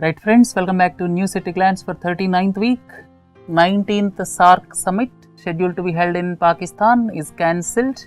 Right friends, welcome back to News City Glance for 39th week. 19th SAARC summit scheduled to be held in Pakistan is cancelled,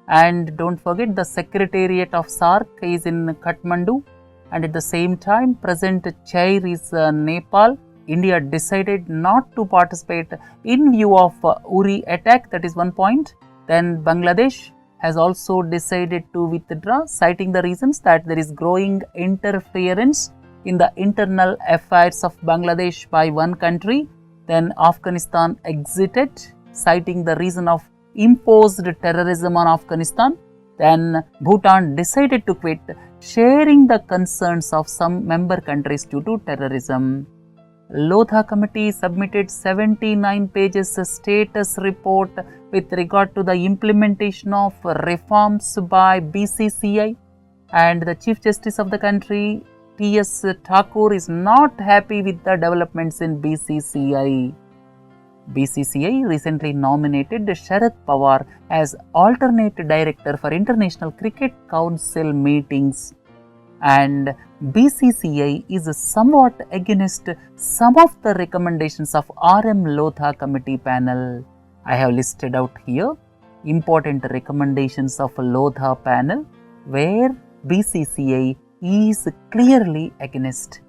and don't forget the secretariat of SAARC is in Kathmandu, and at the same time present chair is Nepal. India decided not to participate in view of Uri attack, that is one point. Then Bangladesh has also decided to withdraw, citing the reasons that there is growing interference in the internal affairs of Bangladesh by one country. Then Afghanistan exited, citing the reason of imposed terrorism on Afghanistan. Then Bhutan decided to quit, sharing the concerns of some member countries due to terrorism. Lodha committee submitted 79 pages status report with regard to the implementation of reforms by BCCI, and the Chief Justice of the country, T.S. Thakur, is not happy with the developments in BCCI. BCCI recently nominated Sharad Pawar as alternate director for International Cricket Council meetings, and BCCI is somewhat against some of the recommendations of RM Lodha committee panel. I have listed out here important recommendations of Lodha panel where BCCI is clearly against.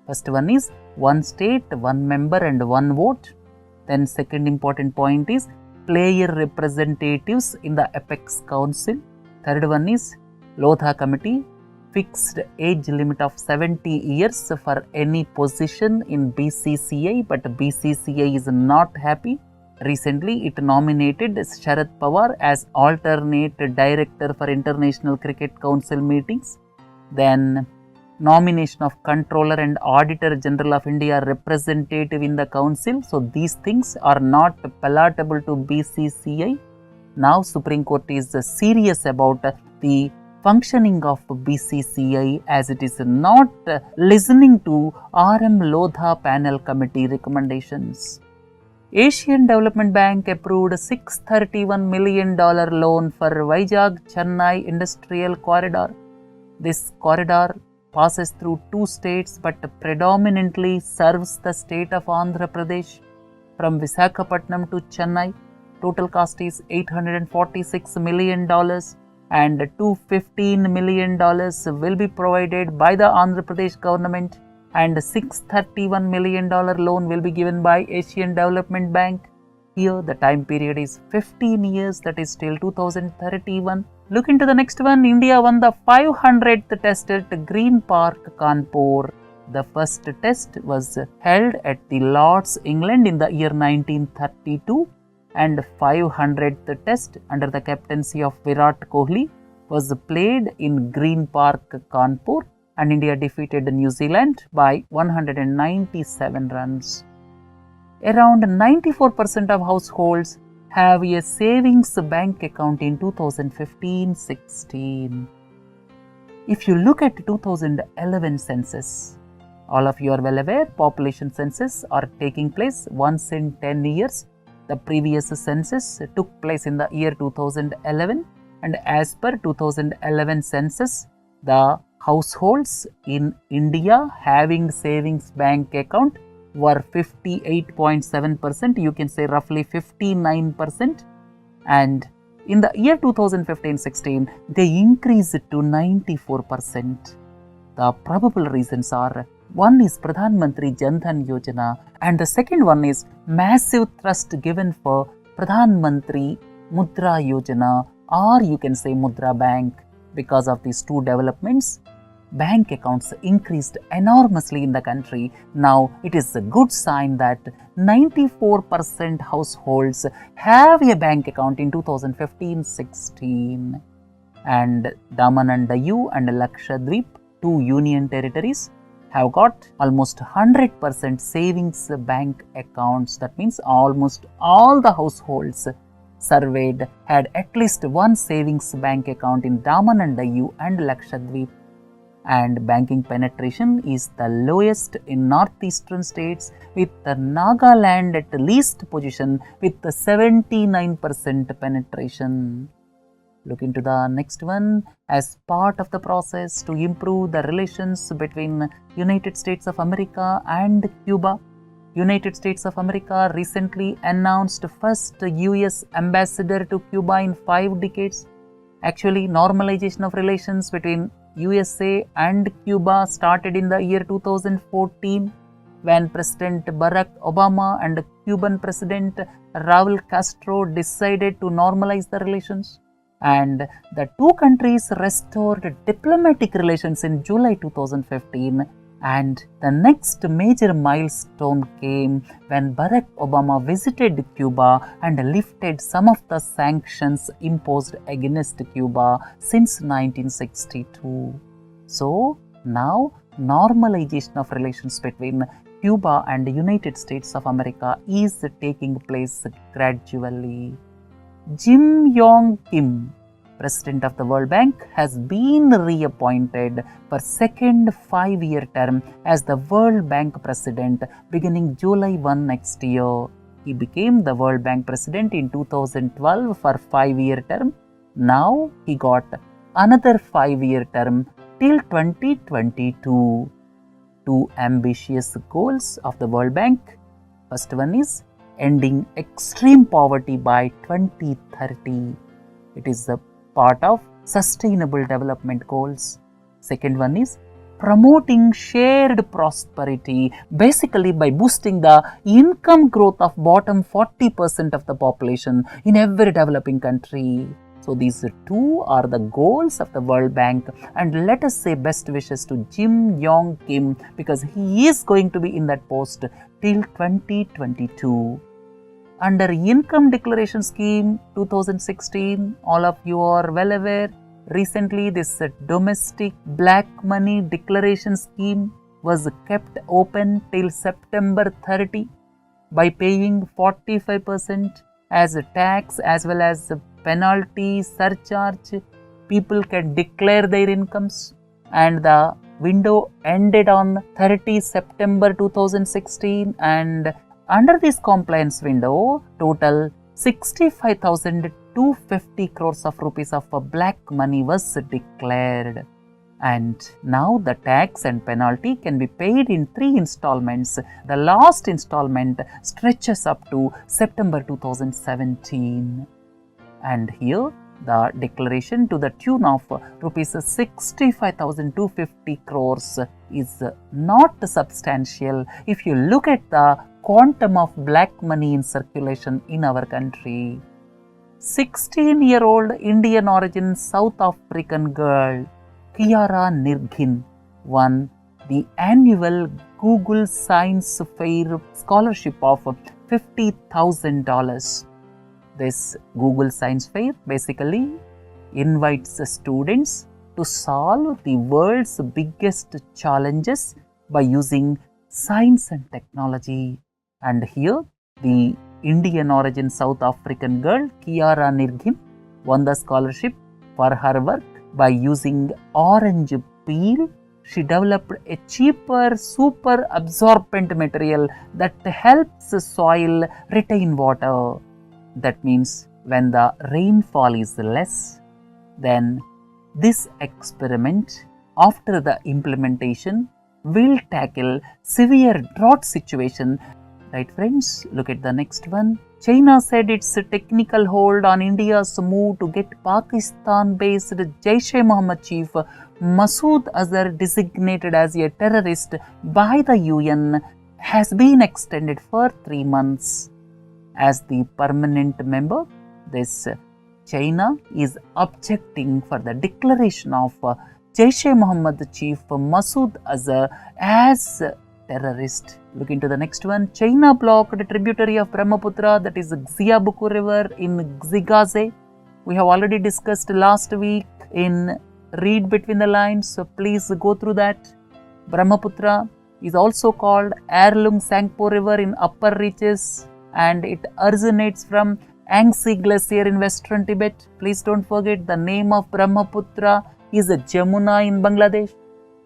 First one is one state, one member and one vote. Then second important point is player representatives in the Apex Council. Third one is Lodha committee fixed age limit of 70 years for any position in BCCI, but BCCI is not happy. Recently, it nominated Sharad Pawar as alternate director for International Cricket Council meetings. Then nomination of Controller and Auditor General of India representative in the council. So these things are not palatable to BCCI. Now Supreme Court is serious about the functioning of BCCI as it is not listening to RM Lodha panel committee recommendations. Asian Development Bank approved $631 million loan for Vizag-Chennai Industrial Corridor. This corridor passes through two states but predominantly serves the state of Andhra Pradesh from Visakhapatnam to Chennai. Total cost is $846 million and $215 million will be provided by the Andhra Pradesh government, and $631 million loan will be given by Asian Development Bank. Here the time period is 15 years, that is till 2031. Look into the next one. India won the 500th test at Green Park, Kanpur. The first test was held at the Lords, England in the year 1932, and 500th test under the captaincy of Virat Kohli was played in Green Park, Kanpur, and India defeated New Zealand by 197 runs. Around 94% of households have a savings bank account in 2015-16. If you look at 2011 census, all of you are well aware population census are taking place once in 10 years. The previous census took place in the year 2011, and as per 2011 census, the households in India having savings bank account were 58.7%, you can say roughly 59%, and in the year 2015-16 they increased to 94%. The probable reasons are, one is Pradhan Mantri Jan Dhan Yojana, and the second one is massive thrust given for Pradhan Mantri Mudra Yojana, or you can say Mudra Bank. Because of these two developments, bank accounts increased enormously in the country. Now it is a good sign that 94% households have a bank account in 2015-16. And Daman and Diu and Lakshadweep, two union territories, have got almost 100% savings bank accounts. That means almost all the households surveyed had at least one savings bank account in Daman and Diu and Lakshadweep. And banking penetration is the lowest in northeastern states, with Nagaland at the least position with the 79% penetration. Look into the next one. As part of the process to improve the relations between United States of America and Cuba, United States of America recently announced first US ambassador to Cuba in 5 decades. Actually, normalization of relations between USA and Cuba started in the year 2014 when President Barack Obama and Cuban President Raul Castro decided to normalize the relations. And the two countries restored diplomatic relations in July 2015. And the next major milestone came when Barack Obama visited Cuba and lifted some of the sanctions imposed against Cuba since 1962. So, now normalization of relations between Cuba and the United States of America is taking place gradually. Jim Yong Kim, President of the World Bank, has been reappointed for second 5-year term as the World Bank President beginning July 1 next year. He became the World Bank President in 2012 for 5-year term. Now he got another 5-year term till 2022. Two ambitious goals of the World Bank. First one is ending extreme poverty by 2030. It is a part of Sustainable Development Goals. Second one is promoting shared prosperity, basically by boosting the income growth of bottom 40% of the population in every developing country. So these two are the goals of the World Bank, and let us say best wishes to Jim Yong Kim because he is going to be in that post till 2022. Under Income Declaration Scheme 2016, all of you are well aware, recently this domestic black money declaration scheme was kept open till September 30 by paying 45% as a tax as well as a penalty surcharge. People can declare their incomes, and the window ended on 30 September 2016, and under this compliance window, total 65,250 crores of rupees of black money was declared. And now the tax and penalty can be paid in 3 installments. The last installment stretches up to September 2017. And here the declaration to the tune of rupees 65,250 crores is not substantial if you look at the quantum of black money in circulation in our country. 16-year-old Indian origin South African girl Kiara Nirghin won the annual Google Science Fair scholarship of $50,000. This Google Science Fair basically invites students to solve the world's biggest challenges by using science and technology. And here, the Indian origin South African girl Kiara Nirghin won the scholarship for her work by using orange peel. She developed a cheaper super absorbent material that helps the soil retain water. That means when the rainfall is less, then this experiment after the implementation will tackle severe drought situation. Right friends, look at the next one. China said its technical hold on India's move to get Pakistan-based Jaish-e-Mohammed chief Masood Azhar designated as a terrorist by the UN has been extended for 3 months. As the permanent member, this China is objecting for the declaration of Jaish-e-Mohammed chief Masood Azhar as terrorist. Look into the next one. China blocked a tributary of Brahmaputra, that is Xiabuku River in Xigaze. We have already discussed last week in Read Between the Lines, so please go through that. Brahmaputra is also called Heirloom Sangpo River in upper reaches, and it originates from Yangtze Glacier in western Tibet. Please don't forget the name of Brahmaputra is Jamuna in Bangladesh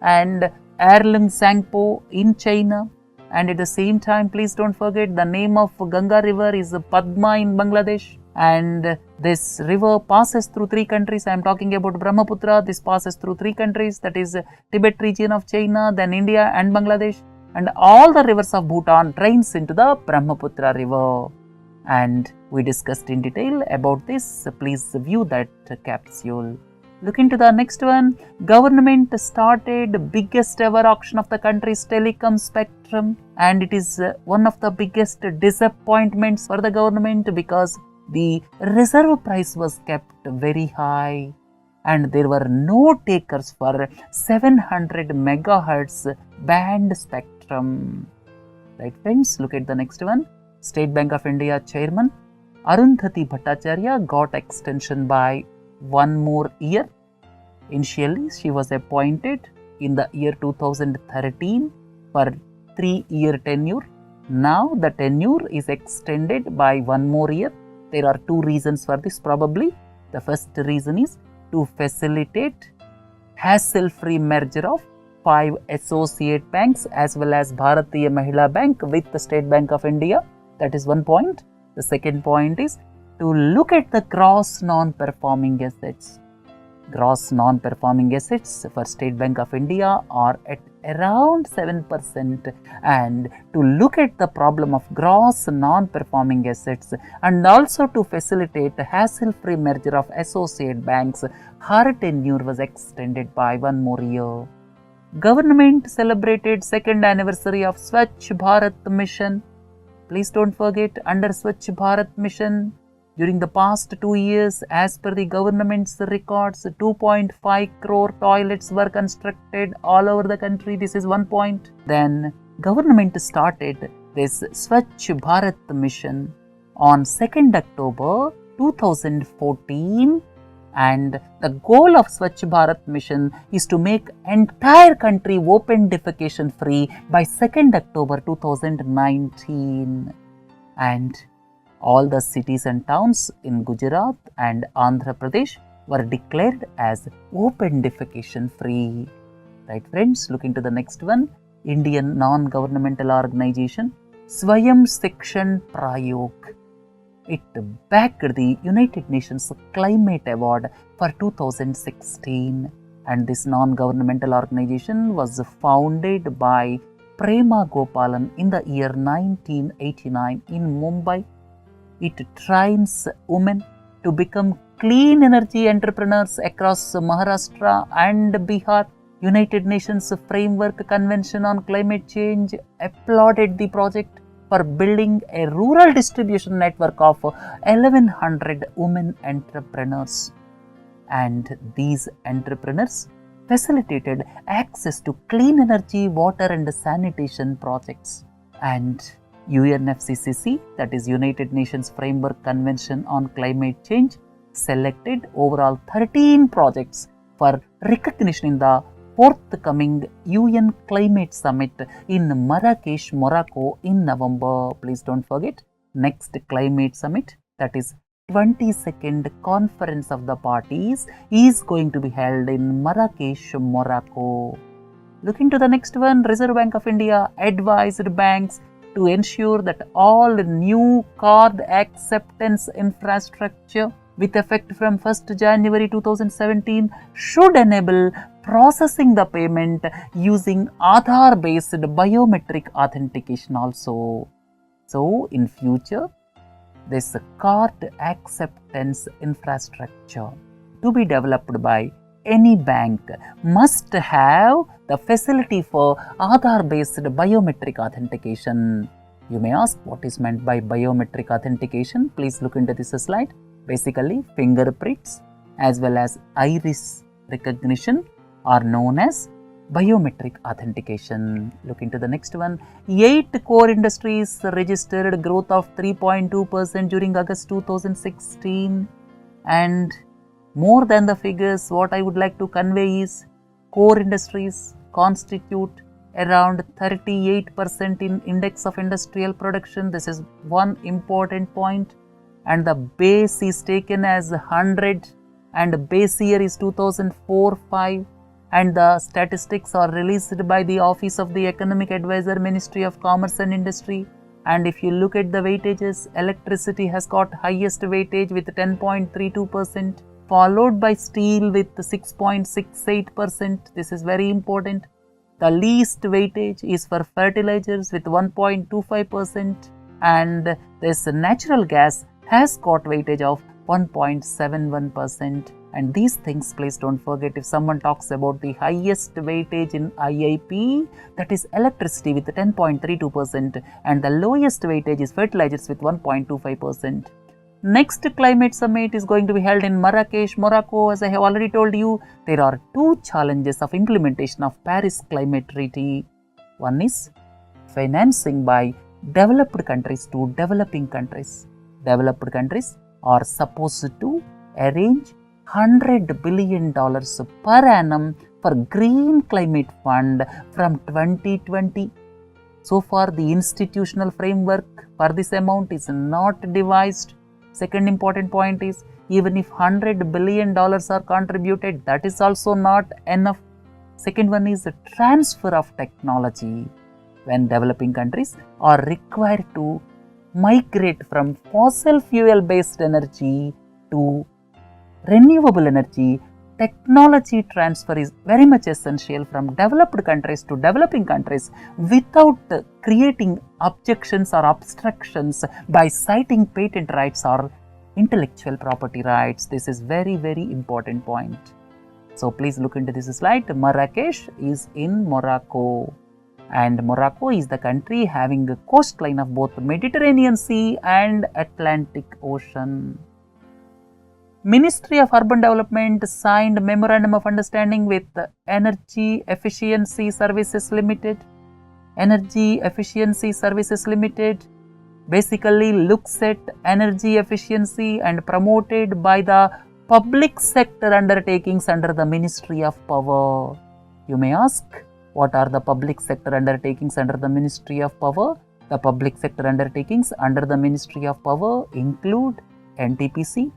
and Heirloom Sangpo in China. And at the same time, please don't forget the name of Ganga River is Padma in Bangladesh and this river passes through 3 countries. I am talking about Brahmaputra. This passes through 3 countries, that is Tibet region of China, then India and Bangladesh, and all the rivers of Bhutan drains into the Brahmaputra river. And we discussed in detail about this. Please view that capsule. Look into the next one. Government started biggest ever auction of the country's telecom spectrum, and it is one of the biggest disappointments for the government because the reserve price was kept very high and there were no takers for 700 megahertz band spectrum. Right friends, look at the next one. State Bank of India Chairman Arundhati Bhattacharya got extension by 1 more year. Initially, she was appointed in the year 2013 for 3-year tenure. Now, the tenure is extended by 1 more year. There are 2 reasons for this probably. The first reason is to facilitate hassle-free merger of 5 associate banks as well as Bharatiya Mahila Bank with the State Bank of India. That is one point. The second point is to look at the gross non-performing assets. Gross non-performing assets for State Bank of India are at around 7%, and to look at the problem of gross non-performing assets and also to facilitate hassle-free merger of associate banks, her tenure was extended by 1 more year. Government celebrated 2nd anniversary of Swachh Bharat Mission. Please don't forget, under Swachh Bharat Mission, during the past 2 years, as per the government's records, 2.5 crore toilets were constructed all over the country. This is one point. Then, government started this Swachh Bharat Mission on 2nd October 2014. And the goal of Swachh Bharat Mission is to make entire country open defecation free by 2nd October 2019. And all the cities and towns in Gujarat and Andhra Pradesh were declared as open defecation free. Right friends, look into the next one. Indian non-governmental organization Swayam Shikshan Prayog. It backed the United Nations Climate Award for 2016, and this non-governmental organization was founded by Prema Gopalan in the year 1989 in Mumbai. It trains women to become clean energy entrepreneurs across Maharashtra and Bihar. United Nations Framework Convention on Climate Change applauded the project for building a rural distribution network of 1100 women entrepreneurs. And these entrepreneurs facilitated access to clean energy, water and sanitation projects. And UNFCCC, that is United Nations Framework Convention on Climate Change, selected overall 13 projects for recognition in the forthcoming UN Climate Summit in Marrakesh, Morocco in November. Please don't forget, next Climate Summit, that is 22nd Conference of the Parties, is going to be held in Marrakesh, Morocco. Looking to the next one, Reserve Bank of India advised banks to ensure that all new card acceptance infrastructure with effect from 1st January 2017 should enable processing the payment using Aadhaar-based biometric authentication also. So, in future, this card acceptance infrastructure to be developed by any bank must have the facility for Aadhaar-based biometric authentication. You may ask, what is meant by biometric authentication? Please look into this slide. Basically, fingerprints as well as iris recognition are known as biometric authentication. Look into the next one. 8 core industries registered growth of 3.2% during August 2016. And more than the figures, what I would like to convey is core industries constitute around 38% in index of industrial production. This is one important point. And the base is taken as 100 and base year is 2004-05, and the statistics are released by the Office of the Economic Advisor, Ministry of Commerce and Industry, And if you look at the weightages, electricity has got highest weightage with 10.32%, followed by steel with 6.68%. This is very important. The least weightage is for fertilizers with 1.25%, and this natural gas has got weightage of 1.71%. And these things, please don't forget, if someone talks about the highest weightage in IIP, that is electricity with 10.32%, and the lowest weightage is fertilizers with 1.25%. Next climate summit is going to be held in Marrakesh, Morocco. As I have already told you, there are two challenges of implementation of Paris Climate Treaty. One is financing by developed countries to developing countries. Developed countries are supposed to arrange $100 billion per annum for Green Climate Fund from 2020. So far, the institutional framework for this amount is not devised. Second important point is, even if $100 billion are contributed, that is also not enough. Second one is the transfer of technology. When developing countries are required to migrate from fossil fuel based energy to renewable energy, technology transfer is very much essential from developed countries to developing countries without creating objections or obstructions by citing patent rights or intellectual property rights. This is very important point. So please look into this slide. Marrakesh is in Morocco, and Morocco is the country having a coastline of both Mediterranean Sea and Atlantic Ocean. Ministry of Urban Development signed Memorandum of Understanding with Energy Efficiency Services Limited. Energy Efficiency Services Limited basically looks at energy efficiency and promoted by the public sector undertakings under the Ministry of Power. You may ask, what are the public sector undertakings under the Ministry of Power? The public sector undertakings under the Ministry of Power include NTPC,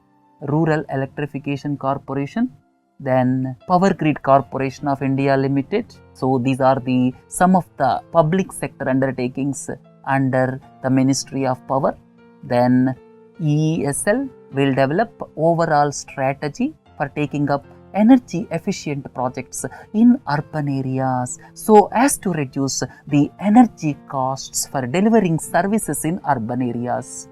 Rural Electrification Corporation, then Power Grid Corporation of India Limited. So these are some of the public sector undertakings under the Ministry of Power. Then EESL will develop overall strategy for taking up energy efficient projects in urban areas so as to reduce the energy costs for delivering services in urban areas.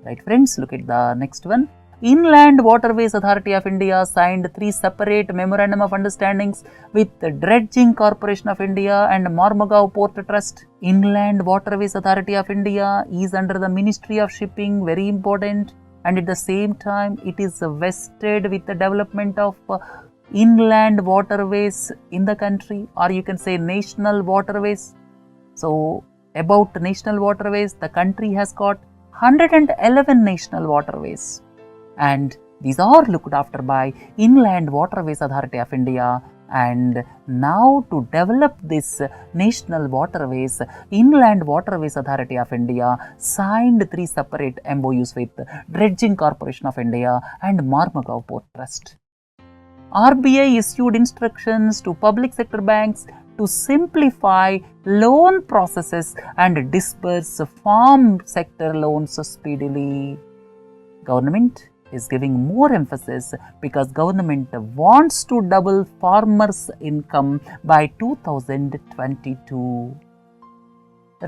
Right friends, look at the next one. Inland Waterways Authority of India signed 3 separate Memorandum of Understandings with the Dredging Corporation of India and Mormugao Port Trust. Inland Waterways Authority of India is under the Ministry of Shipping, very important, and at the same time it is vested with the development of inland waterways in the country, or you can say national waterways. So about national waterways, the country has got 111 national waterways, and these are looked after by Inland Waterways Authority of India. And now to develop this national waterways, Inland Waterways Authority of India signed 3 separate MOUs with Dredging Corporation of India and Mormugao Port Trust. RBI issued instructions to public sector banks to simplify loan processes and disburse farm sector loans speedily. Government is giving more emphasis because government wants to double farmers' income by 2022.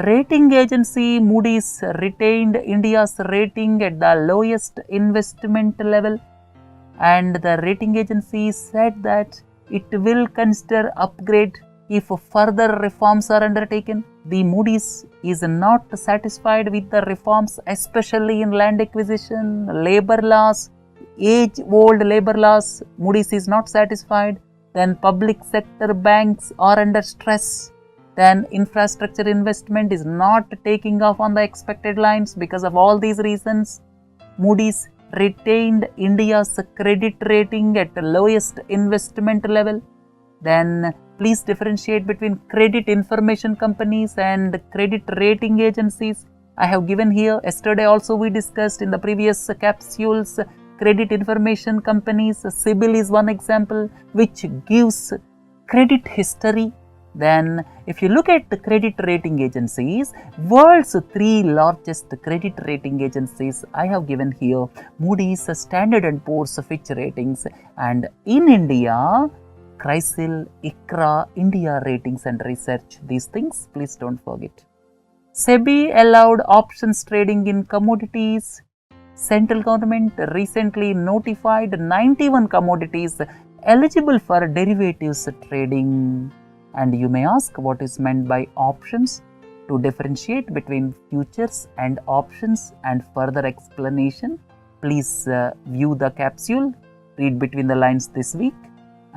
Rating agency Moody's retained India's rating at the lowest investment level, and the rating agency said that it will consider upgrade if further reforms are undertaken. The Moody's is not satisfied with the reforms, especially in land acquisition, labor laws, age-old labor laws. Moody's is not satisfied. Then public sector banks are under stress. Then infrastructure investment is not taking off on the expected lines. Because of all these reasons, Moody's retained India's credit rating at the lowest investment level. Then please differentiate between credit information companies and credit rating agencies. I have given here, yesterday also we discussed in the previous capsules, credit information companies. CIBIL is one example which gives credit history, Then if you look at the credit rating agencies, world's 3 largest credit rating agencies I have given here: Moody's, Standard & Poor's, Fitch Ratings, and in India, CRISIL, ICRA, India Ratings and Research. These things please don't forget. SEBI allowed options trading in commodities. Central government recently notified 91 commodities eligible for derivatives trading. And you may ask, what is meant by options? To differentiate between futures and options and further explanation, please view the capsule, read between the lines this week.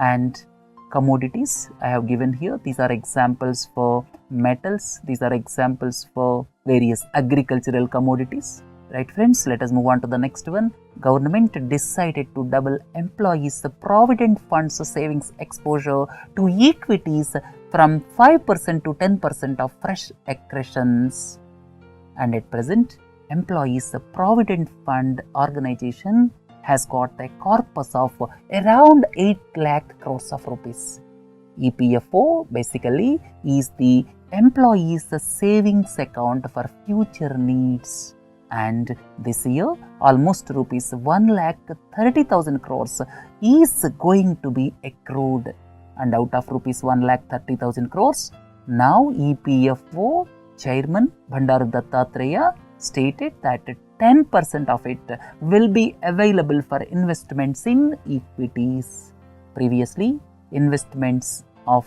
And commodities I have given here, these are examples for metals, these are examples for various agricultural commodities. Right friends, let us move on to the next one. Government decided to double employees' Provident funds savings exposure to equities from 5% to 10% of fresh accretions. And at present, employees' Provident fund organization has got a corpus of around 8 lakh crores of rupees. EPFO basically is the employees' savings account for future needs. And this year, almost rupees 1,30,000 crores is going to be accrued. And out of rupees 1,30,000 crores, now EPFO Chairman Bandaru Dattatreya stated that 10% of it will be available for investments in equities. Previously, investments of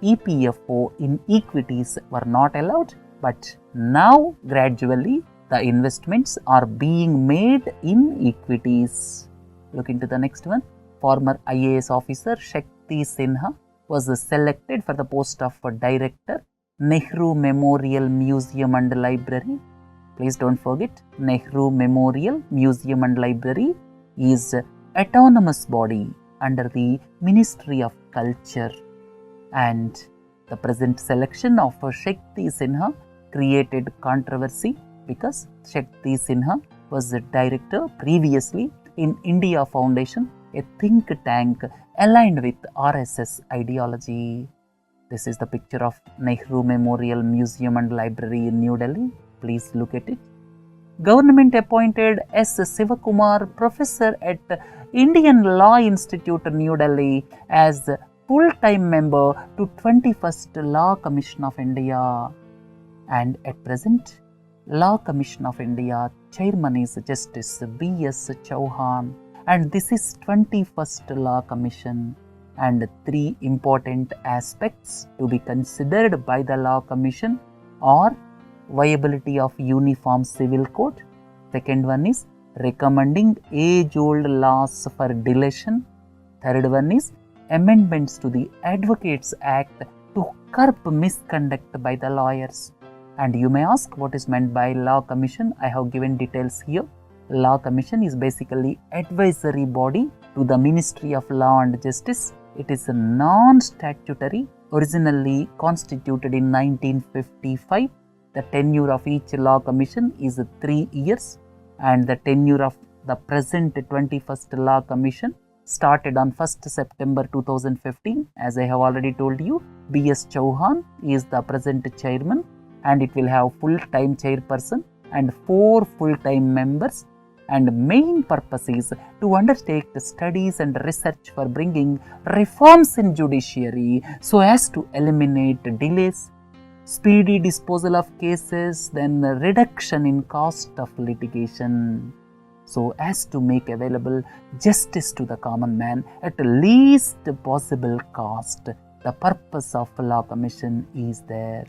EPFO in equities were not allowed, but now gradually the investments are being made in equities. Look into the next one. Former IAS officer Shakti Sinha was selected for the post of Director, Nehru Memorial Museum and Library. Please don't forget, Nehru Memorial Museum and Library is an autonomous body under the Ministry of Culture. And the present selection of Shakti Sinha created controversy because Shakti Sinha was the director previously in India Foundation, a think tank aligned with RSS ideology. This is the picture of Nehru Memorial Museum and Library in New Delhi. Please look at it. Government appointed S. Sivakumar, professor at Indian Law Institute, New Delhi, as full-time member to 21st Law Commission of India. And at present, Law Commission of India Chairman is Justice B.S. Chauhan, and this is 21st Law Commission. And 3 important aspects to be considered by the Law Commission are viability of uniform civil code. Second one is recommending age-old laws for deletion. Third one is amendments to the Advocates Act to curb misconduct by the lawyers. And you may ask, what is meant by Law Commission? I have given details here. Law Commission is basically advisory body to the Ministry of Law and Justice. It is a non-statutory, originally constituted in 1955. The tenure of each Law Commission is 3 years, and the tenure of the present 21st Law Commission started on 1st September 2015. As I have already told you, B.S. Chauhan is the present chairman, and it will have full-time chairperson and 4 full-time members. And main purpose is to undertake the studies and research for bringing reforms in judiciary so as to eliminate delays, speedy disposal of cases, then reduction in cost of litigation, so as to make available justice to the common man at least possible cost. The purpose of Law Commission is there.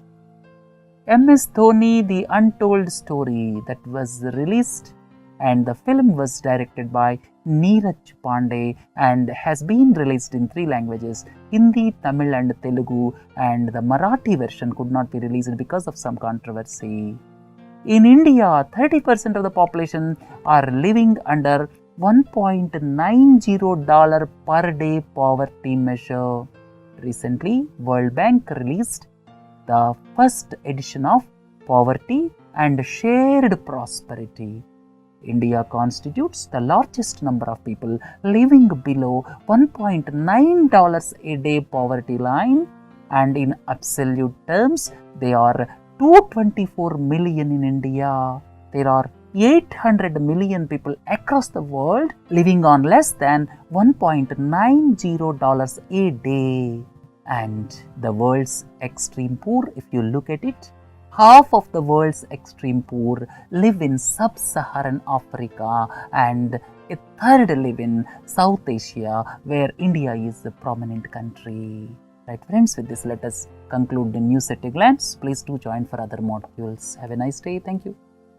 MS Dhoni, The Untold Story, that was released, and the film was directed by Neeraj Pandey and has been released in 3 languages, Hindi, Tamil and Telugu, and the Marathi version could not be released because of some controversy. In India, 30% of the population are living under $1.90 per day poverty measure. Recently, World Bank released the first edition of Poverty and Shared Prosperity. India constitutes the largest number of people living below $1.9 a day poverty line, and in absolute terms they are 224 million in India. There are 800 million people across the world living on less than $1.90 a day. And the world's extreme poor, if you look at it, half of the world's extreme poor live in sub-Saharan Africa and a third live in South Asia, where India is a prominent country. Right friends, with this let us conclude the news at a glance. Please do join for other modules. Have a nice day. Thank you.